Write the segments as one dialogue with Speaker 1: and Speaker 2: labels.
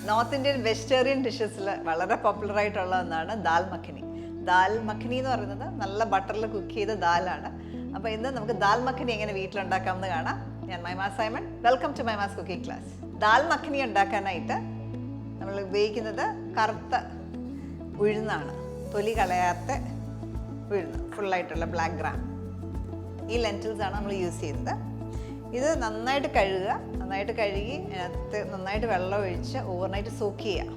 Speaker 1: North Indian vegetarian ഡിഷസിൽ വളരെ popular ആയിട്ടുള്ള ഒന്നാണ് ദാൽ മഖനി. ദാൽ മഖനി എന്ന് പറയുന്നത് നല്ല ബട്ടറിൽ കുക്ക് ചെയ്ത ദാലാണ്. അപ്പോൾ ഇന്ന് നമുക്ക് ദാൽ മഖനി എങ്ങനെ വീട്ടിലുണ്ടാക്കാമെന്ന് കാണാം. ഞാൻ Mahima Simon. Welcome to Mahima's cooking class. Dal makhani ഉണ്ടാക്കാനായിട്ട് നമ്മൾ ഉപയോഗിക്കുന്നത് കറുത്ത ഉഴുന്നാണ്, തൊലി കളയാത്ത ഉഴുന്ന്, ഫുള്ളായിട്ടുള്ള ബ്ലാക്ക് ഗ്രാം. ഈ ലെൻറ്റിൽസ് ആണ് നമ്മൾ യൂസ് ചെയ്യുന്നത്. ഇത് നന്നായിട്ട് കഴുകുക, നന്നായിട്ട് കഴുകി അതിനകത്ത് നന്നായിട്ട് വെള്ളം ഒഴിച്ച് ഓവർനൈറ്റ് സോക്ക് ചെയ്യുക.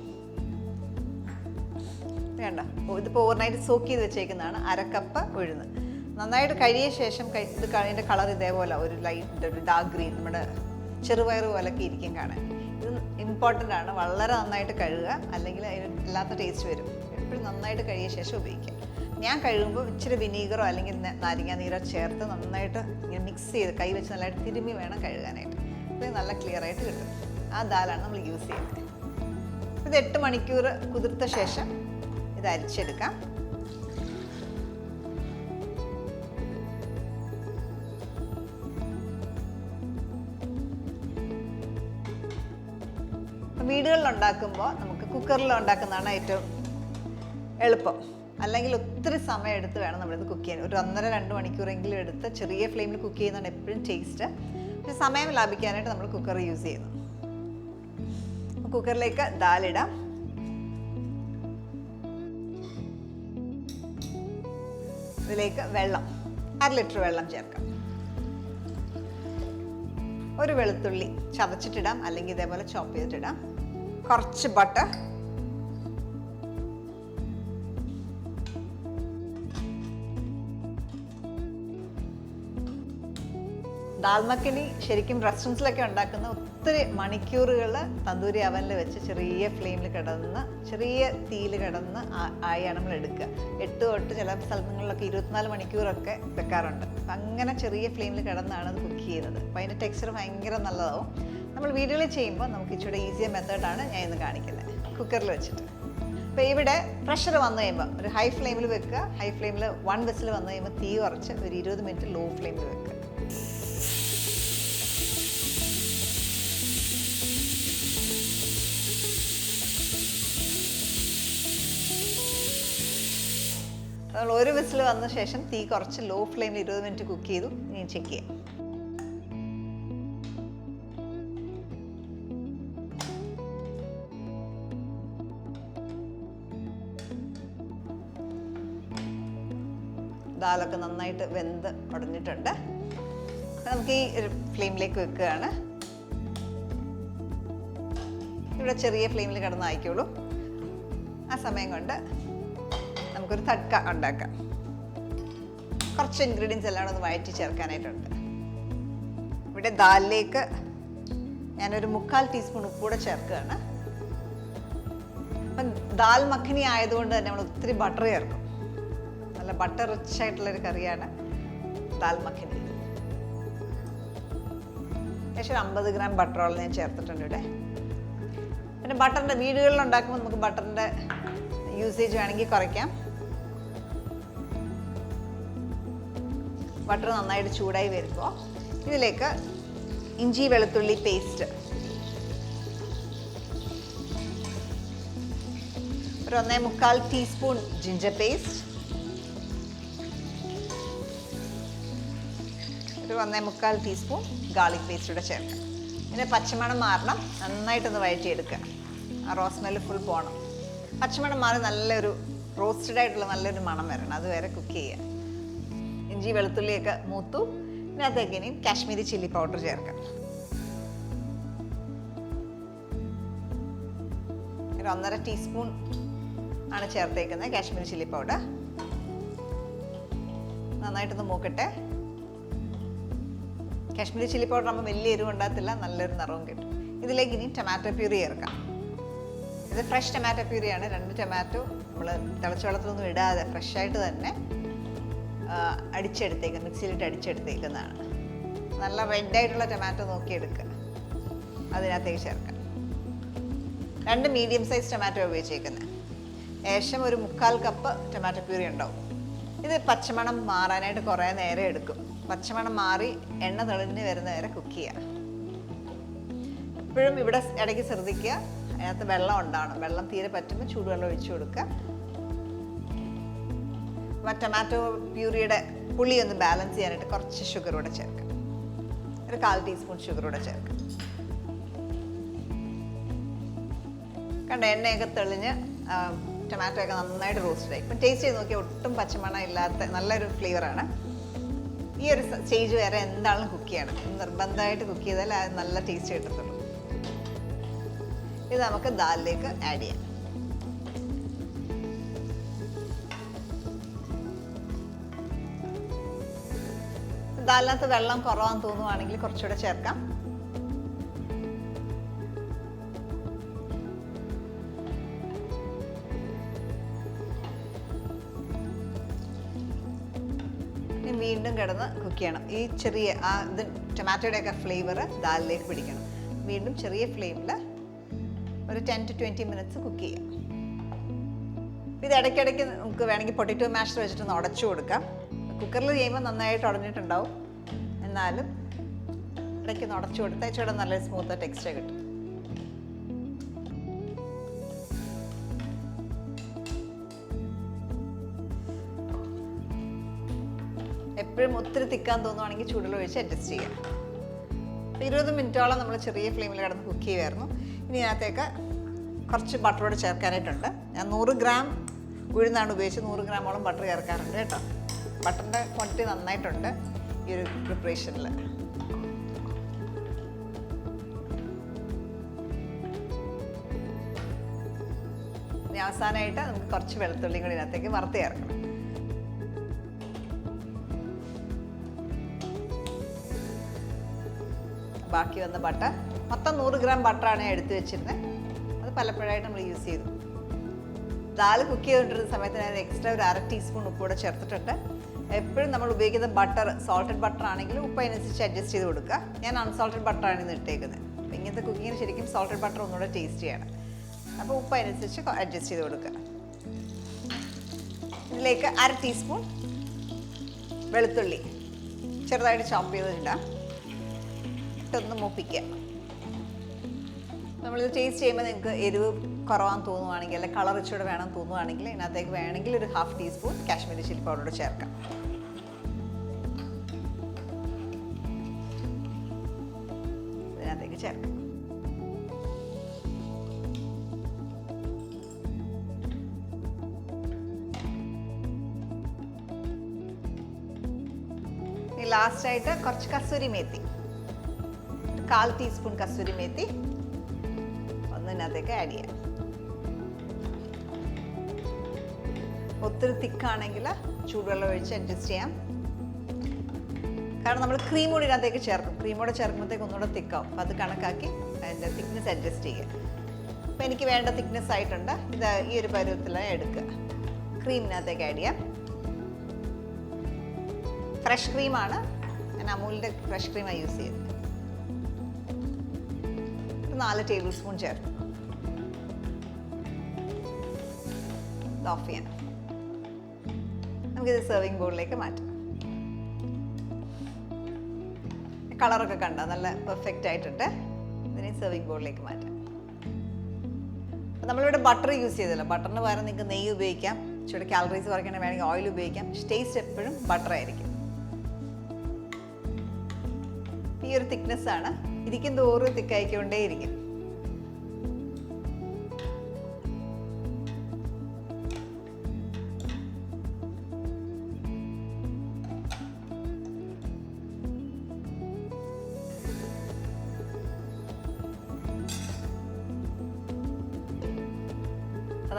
Speaker 1: വേണ്ട, ഇതിപ്പോൾ ഓവർനൈറ്റ് സോക്ക് ചെയ്ത് വെച്ചേക്കുന്നതാണ്. 1/2 കപ്പ് ഉഴുന്ന് നന്നായിട്ട് കഴുകിയ ശേഷം ഇത് അതിൻ്റെ കളർ ഇതേപോലെ ഒരു ലൈറ്റ് ഒരു ഡാർക്ക് ഗ്രീൻ, നമ്മുടെ ചെറുപയർ പോലൊക്കെ ഇരിക്കും കാണാൻ. ഇത് ഇമ്പോർട്ടൻ്റ് ആണ്. വളരെ നന്നായിട്ട് കഴുകുക, അല്ലെങ്കിൽ അതിന് ഇല്ലാത്ത ടേസ്റ്റ് വരും. എപ്പോഴും നന്നായിട്ട് കഴുകിയ ശേഷം ഉപയോഗിക്കുക. ഞാൻ കഴുകുമ്പോൾ ഇച്ചിരി വിനീഗറോ അല്ലെങ്കിൽ നാരങ്ങ നീരോ ചേർത്ത് നന്നായിട്ട് ഇങ്ങനെ മിക്സ് ചെയ്ത് കൈ വെച്ച് നല്ലതായിട്ട് തിരുമ്മി വേണം കഴുകാനായിട്ട്. അപ്പോൾ നല്ല ക്ലിയർ ആയിട്ട് കിട്ടും. ആ ദാലാണ് നമ്മൾ യൂസ് ചെയ്യുന്നത്. ഇത് 8 മണിക്കൂർ കുതിർത്ത ശേഷം ഇത് അരിച്ചെടുക്കാം. വീടുകളിൽ ഉണ്ടാക്കുമ്പോൾ നമുക്ക് കുക്കറിൽ ഉണ്ടാക്കുന്നതാണ് ഏറ്റവും എളുപ്പം. അല്ലെങ്കിൽ ഒത്തിരി സമയം എടുത്ത് വേണം നമ്മളിത് കുക്ക് ചെയ്യാൻ. ഒരു 1.5-2 മണിക്കൂറെങ്കിലും എടുത്ത് ചെറിയ ഫ്ലെയിമിൽ കുക്ക് ചെയ്യുന്നതാണ് എപ്പോഴും ടേസ്റ്റ്. പക്ഷെ സമയം ലാഭിക്കാനായിട്ട് നമ്മൾ കുക്കർ യൂസ് ചെയ്യുന്നു. കുക്കറിലേക്ക് ദാലിടാം. ഇതിലേക്ക് വെള്ളം 1/2 ലിറ്റർ വെള്ളം ചേർക്കാം. ഒരു വെളുത്തുള്ളി ചതച്ചിട്ടിടാം, അല്ലെങ്കിൽ ഇതേപോലെ ചോപ്പ് ചെയ്തിട്ടിടാം. കുറച്ച് ബട്ടർ, ദാൽ മഖനി ശരിക്കും റെസ്റ്റോറൻറ്റ്സിലൊക്കെ ഉണ്ടാക്കുന്ന ഒത്തിരി മണിക്കൂറുകൾ തന്തൂരി അവനിൽ വെച്ച് ചെറിയ ഫ്ലെയിമിൽ കിടന്ന് ചെറിയ തീയിൽ കിടന്ന് ആയാണ് നമ്മൾ എടുക്കുക. 8 തൊട്ട് ചില സ്ഥലങ്ങളിലൊക്കെ 24 മണിക്കൂറൊക്കെ വെക്കാറുണ്ട്. അപ്പം അങ്ങനെ ചെറിയ ഫ്ലെയിമിൽ കിടന്നാണ് അത് കുക്ക് ചെയ്യുന്നത്. അപ്പോൾ അതിൻ്റെ ടെക്സ്ചർ ഭയങ്കര നല്ലതാവും. നമ്മൾ വീടുകളിൽ ചെയ്യുമ്പോൾ നമുക്ക് ഇച്ചിരി ഈസിയർ മെത്തേഡാണ് ഞാൻ ഇന്ന് കാണിക്കുന്നത്, കുക്കറിൽ വെച്ചിട്ട്. അപ്പോൾ ഇവിടെ പ്രഷർ വന്നു കഴിയുമ്പോൾ ഒരു ഹൈ ഫ്ലെയിമിൽ വെക്കുക. ഹൈ ഫ്ലെയിമിൽ 1 വിസിൽ വന്നു കഴിയുമ്പോൾ തീ കുറച്ച് ഒരു 20 മിനിറ്റ് ലോ ഫ്ലെയിമിൽ വെക്കുക. നമ്മൾ 1 വിസിൽ വന്ന ശേഷം തീ കുറച്ച് ലോ ഫ്ലെയിമിൽ 20 മിനിറ്റ് കുക്ക് ചെയ്തു. ഇനി ചെക്ക് ചെയ്യാം. ദാലൊക്കെ നന്നായിട്ട് വെന്ത് ഉടഞ്ഞിട്ടുണ്ട്. നമുക്ക് ഈ ഒരു ഫ്ലെയിമിലേക്ക് വെക്കുകയാണ്. ഇവിടെ ചെറിയ ഫ്ലെയിമിൽ കിടന്ന് ആയിക്കോളൂ. ആ സമയം കൊണ്ട് നമുക്കൊരു തഡ്ക ഉണ്ടാക്കാം. കുറച്ച് ഇൻഗ്രീഡിയൻസ് എല്ലാം ഒന്ന് വഴറ്റി ചേർക്കാനായിട്ടുണ്ട്. ഇവിടെ ദാലിലേക്ക് ഞാനൊരു 1/4 ടീസ്പൂൺ ഉപ്പ് കൂടെ ചേർക്കുകയാണ്. അപ്പം ദാൽ മഖനി ആയതുകൊണ്ട് തന്നെ നമ്മൾ ഒത്തിരി ബട്ടർ ചേർക്കും. നല്ല ബട്ടർ റിച്ച് ആയിട്ടുള്ളൊരു കറിയാണ് ദാൽ മഖനി. ഏകദേശം 50 ഗ്രാം ബട്ടറോളം ഞാൻ ചേർത്തിട്ടുണ്ട് ഇവിടെ. പിന്നെ ബട്ടറിൻ്റെ വീടുകളിൽ ഉണ്ടാക്കുമ്പോൾ നമുക്ക് ബട്ടറിൻ്റെ യൂസേജ് വേണമെങ്കിൽ കുറയ്ക്കാം. ബട്ടർ നന്നായിട്ട് ചൂടായി വരുമ്പോൾ ഇതിലേക്ക് ഇഞ്ചി വെളുത്തുള്ളി പേസ്റ്റ് ഒരു 1.25 ടീസ്പൂൺ ജിഞ്ചർ പേസ്റ്റ്, ഒരു 1.25 ടീസ്പൂൺ ഗാർലിക് പേസ്റ്റ് കൂടെ ചേർക്കാം. ഇതിൻ്റെ പച്ചമണം മാറണം, നന്നായിട്ടൊന്ന് വഴറ്റിയെടുക്കുക. ആ റോസ് സ്മെല്ല് ഫുൾ പോകണം. പച്ചമണം മാറി നല്ലൊരു റോസ്റ്റഡ് ആയിട്ടുള്ള നല്ലൊരു മണം വരണം, അതുവരെ കുക്ക് ചെയ്യുക. ഇഞ്ചി വെളുത്തുള്ളിയൊക്കെ മൂത്തു. ഇതിനകത്തേക്ക് ഇനി കാശ്മീരി ചില്ലി പൗഡർ ചേർക്കാം. ഒരു 1.5 ടീസ്പൂൺ ആണ് ചേർത്തേക്കുന്നത് കാശ്മീരി ചില്ലി പൗഡർ. നന്നായിട്ടൊന്ന് മൂക്കട്ടെ. കാശ്മീരി ചില്ലി പൗഡർ ആകുമ്പോൾ വലിയ എരിവ് ഉണ്ടാകത്തില്ല, നല്ലൊരു നിറവും കിട്ടും. ഇതിലേക്ക് ഇനി ടൊമാറ്റോ പ്യൂരി ചേർക്കാം. ഇത് ഫ്രഷ് ടൊമാറ്റോ പ്യൂരിയാണ്. 2 ടൊമാറ്റോ നമ്മൾ തിളച്ച വെള്ളത്തിലൊന്നും ഇടാതെ ഫ്രഷായിട്ട് തന്നെ മിക്സിയിലിട്ട് അടിച്ചെടുത്തേക്കുന്നതാണ്. നല്ല റെഡായിട്ടുള്ള ടൊമാറ്റോ നോക്കിയെടുക്കുക, അതിനകത്തേക്ക് ചേർക്കാം. 2 മീഡിയം സൈസ് ടൊമാറ്റോ ഉപയോഗിച്ചേക്കുന്നത്. ഏകദേശം ഒരു 1/4 കപ്പ് ടൊമാറ്റോ പ്യൂരി ഉണ്ടാവും. ഇത് പച്ചമണം മാറാനായിട്ട് കുറേ നേരം എടുക്കും. പച്ചമണം മാറി എണ്ണ തെളിഞ്ഞ് വരുന്ന വരെ കുക്ക് ചെയ്യുക. എപ്പോഴും ഇവിടെ ഇടയ്ക്ക് ശ്രദ്ധിക്കുക, അതിനകത്ത് വെള്ളം ഉണ്ടാവണം. വെള്ളം തീരെ പറ്റുമ്പോൾ ചൂടുവെള്ളം ഒഴിച്ചു കൊടുക്കുക. ടൊമാറ്റോ പ്യൂരിയുടെ പുളി ഒന്ന് ബാലൻസ് ചെയ്യാനായിട്ട് കുറച്ച് ഷുഗർ കൂടെ ചേർക്കാം. ഒരു 1/4 ടീസ്പൂൺ ഷുഗർ കൂടെ ചേർക്കാം. കണ്ട എണ്ണയൊക്കെ തെളിഞ്ഞ് ടൊമാറ്റോ ഒക്കെ നന്നായിട്ട് റോസ്റ്റഡ് ആയി. ഇപ്പം ടേസ്റ്റ് ചെയ്ത് നോക്കിയാൽ ഒട്ടും പച്ചമണം ഇല്ലാത്ത നല്ലൊരു ഫ്ലേവറാണ്. ഈ ഒരു സ്റ്റേജ് വരെ എന്താണെങ്കിലും കുക്ക് ചെയ്യണം. നിർബന്ധമായിട്ട് കുക്ക് ചെയ്താൽ അത് നല്ല ടേസ്റ്റ് കിട്ടത്തുള്ളൂ. ഇത് നമുക്ക് ദാലിലേക്ക് ആഡ് ചെയ്യാം. ദാലിനകത്ത് വെള്ളം കുറവാന്ന് തോന്നുവാണെങ്കിൽ കുറച്ചുകൂടെ ചേർക്കാം. വീണ്ടും കിടന്ന് കുക്ക് ചെയ്യണം. ഈ ചെറിയ ഇത് ടൊമാറ്റോയുടെയൊക്കെ ഫ്ലേവർ ദാലിലേക്ക് പിടിക്കണം. വീണ്ടും ചെറിയ ഫ്ലെയിമിൽ ഒരു 10 to 20 മിനിറ്റ്സ് കുക്ക് ചെയ്യാം. ഇത് ഇടയ്ക്കിടയ്ക്ക് നമുക്ക് വേണമെങ്കിൽ പൊട്ടറ്റോ മാഷർ വെച്ചിട്ടൊന്ന് ഉടച്ചു കൊടുക്കാം. കുക്കറിൽ ചെയ്യുമ്പോൾ നന്നായിട്ട് ഉടഞ്ഞിട്ടുണ്ടാവും. എന്നാലും ഇടയ്ക്ക് ഉടച്ചു കൊടുത്താൽ ഇച്ചിരി നല്ല സ്മൂത്ത് ടെക്സ്ചർ കിട്ടും. എപ്പോഴും ഒത്തിരി തിക്കാൻ തോന്നുവാണെങ്കിൽ ചൂടുവെള്ളം ഒഴിച്ച് അഡ്ജസ്റ്റ് ചെയ്യാം. 20 മിനിറ്റോളം നമ്മൾ ചെറിയ ഫ്ലെയിമിൽ കിടന്ന് കുക്ക് ചെയ്യുമായിരുന്നു. ഇനി ഇതിനകത്തേക്ക് കുറച്ച് ബട്ടറോട് ചേർക്കാനായിട്ടുണ്ട്. ഞാൻ 100 ഗ്രാം ഉഴുന്നാണ് ഉപയോഗിച്ച് 100 ഗ്രാമോളം ബട്ടർ ചേർക്കാറുണ്ട് കേട്ടോ. ബട്ടറിൻ്റെ ക്വാണ്ടിറ്റി നന്നായിട്ടുണ്ട് ഈ ഒരു പ്രിപ്പറേഷനിൽ. ഇനി അവസാനമായിട്ട് നമുക്ക് കുറച്ച് വെളുത്തുള്ളിയും കൂടി ഇതിനകത്തേക്ക് വറുത്ത് ചേർക്കണം. ബാക്കി വന്ന ബട്ടർ മൊത്തം 100 ഗ്രാം ബട്ടറാണ് ഞാൻ എടുത്തു വെച്ചിരുന്നത്. അത് പലപ്പോഴായിട്ട് നമ്മൾ യൂസ് ചെയ്തു. ദാൽ കുക്ക് ചെയ്തുകൊണ്ടിരുന്ന സമയത്ത് ഞാൻ എക്സ്ട്രാ ഒരു 1/2 ടീസ്പൂൺ ഉപ്പ് കൂടെ ചേർത്തിട്ടുണ്ട്. എപ്പോഴും നമ്മൾ ഉപയോഗിക്കുന്ന ബട്ടർ സോൾട്ടഡ് ബട്ടർ ആണെങ്കിൽ ഉപ്പ് അതിനനുസരിച്ച് അഡ്ജസ്റ്റ് ചെയ്ത് കൊടുക്കുക. ഞാൻ അൺസോൾട്ടഡ് ബട്ടറാണ് ഇന്ന് ഇട്ടേക്കുന്നത്. അപ്പോൾ ഇങ്ങനത്തെ കുക്കിങ്ങിന് ശരിക്കും സോൾട്ടഡ് ബട്ടർ ഒന്നുകൂടെ ടേസ്റ്റ് ചെയ്യണം. അപ്പോൾ ഉപ്പ് അതിനനുസരിച്ച് അഡ്ജസ്റ്റ് ചെയ്ത് കൊടുക്കുക. ഇതിലേക്ക് 1/2 ടീസ്പൂൺ വെളുത്തുള്ളി ചെറുതായിട്ട് ചോപ്പ് ചെയ്തിടാം. ഇട്ടൊന്ന് മൂപ്പിക്കുക. നമ്മളിത് ടേസ്റ്റ് ചെയ്യുമ്പോൾ നിങ്ങൾക്ക് എരിവ് കുറവാന്ന് തോന്നുവാണെങ്കിൽ അല്ലെങ്കിൽ കളർ ഇച്ചിരി വേണം തോന്നുവാണെങ്കിൽ ഇതിനകത്തേക്ക് വേണമെങ്കിൽ ഒരു 1/2 ടീസ്പൂൺ കാശ്മീരി ചില്ലി പൗഡർ ചേർക്കാം. ഇതിനകത്തേക്ക് ചേർക്കാം. ഇനി ലാസ്റ്റായിട്ട് കുറച്ച് കസൂരി മേത്തി, 1/4 ടീസ്പൂൺ കസൂരി മേത്തി ഒന്നിനകത്തേക്ക് ആഡ് ചെയ്യാം. ഒത്തിരി തിക്കാണെങ്കിൽ ചൂടുവെള്ളം ഒഴിച്ച് അഡ്ജസ്റ്റ് ചെയ്യാം. കാരണം നമ്മൾ ക്രീം കൂടി ഇതിനകത്തേക്ക് ചേർക്കും. ക്രീമോടെ ചേർക്കുമ്പോഴത്തേക്ക് ഒന്നുകൂടെ തിക്കാവും. അപ്പോൾ അത് കണക്കാക്കി അതിൻ്റെ തിക്നെസ് അഡ്ജസ്റ്റ് ചെയ്യുക. അപ്പോൾ എനിക്ക് വേണ്ട തിക്നെസ് ആയിട്ടുണ്ട്. ഇത് ഈ ഒരു പരുവത്തിലാണ് എടുക്കുക. ക്രീമിനകത്തേക്ക് ആഡ് ചെയ്യാം. ഫ്രഷ് ക്രീമാണ്, ഞാൻ അമൂലിൻ്റെ ഫ്രഷ് ക്രീമാണ് യൂസ് ചെയ്യുന്നത്. 4 ടേബിൾ സ്പൂൺ ചേർത്ത് ഓഫ് ചെയ്യാം. നമുക്കിത് സെർവിങ് ബോളിലേക്ക് മാറ്റാം. കളറൊക്കെ കണ്ട നല്ല പെർഫെക്റ്റ് ആയിട്ടുണ്ട്. ഇതിനെ സെർവിങ് ബോളിലേക്ക് മാറ്റാം. നമ്മളിവിടെ ബട്ടർ യൂസ് ചെയ്തല്ലോ. ബട്ടറിന് പകരം നിങ്ങൾക്ക് നെയ്യ് ഉപയോഗിക്കാം. ഇച്ചിരി കാലറീസ് കുറയ്ക്കണമെങ്കിൽ വേണമെങ്കിൽ ഓയിൽ ഉപയോഗിക്കാം. ടേസ്റ്റ് എപ്പോഴും ബട്ടർ ആയിരിക്കും. ഈ ഒരു തിക്നെസ് ആണ്. ഇരിക്കും തോറും തിക്കായിക്കൊണ്ടേ ഇരിക്കും.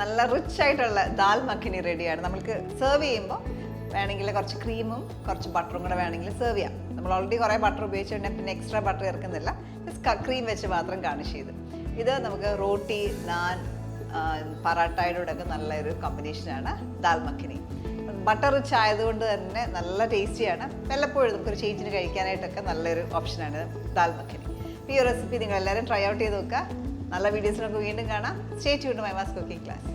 Speaker 1: നല്ല റിച്ച് ആയിട്ടുള്ള ദാൽ മഖനി റെഡിയാണ്. നമുക്ക് സെർവ് ചെയ്യുമ്പോൾ വേണമെങ്കിൽ കുറച്ച് ക്രീമും കുറച്ച് ബട്ടറും കൂടെ വേണമെങ്കിൽ സെർവ് ചെയ്യാം. നമ്മൾ ഓൾറെഡി കുറേ ബട്ടർ ഉപയോഗിച്ചിട്ടുണ്ടെങ്കിൽ പിന്നെ എക്സ്ട്രാ ബട്ടർ ചേർക്കുന്നില്ല. ജസ്റ്റ് ക്രീം വെച്ച് മാത്രം ഗാർണിഷ് ചെയ്ത്. ഇത് നമുക്ക് റോട്ടി, നാൻ, പറാട്ടയുടെ കൂടെ ഒക്കെ നല്ലൊരു കോമ്പിനേഷനാണ് ദാൽ മഖനി. ബട്ടർ റിച്ച് ആയതുകൊണ്ട് തന്നെ നല്ല ടേസ്റ്റിയാണ്. വല്ലപ്പോഴും നമുക്കൊരു ചേഞ്ചിന് കഴിക്കാനായിട്ടൊക്കെ നല്ലൊരു ഓപ്ഷനാണ് ദാൽ മഖനി. ഈ ഒരു റെസിപ്പി നിങ്ങൾ എല്ലാവരും ട്രൈ ഔട്ട് ചെയ്ത് നോക്കുക. നല്ല വീഡിയോസിനൊക്കെ വീണ്ടും കാണാം. സ്റ്റേ ട്യൂൺഡ് ടു മൈമാസ് കുക്കിംഗ് ക്ലാസ്.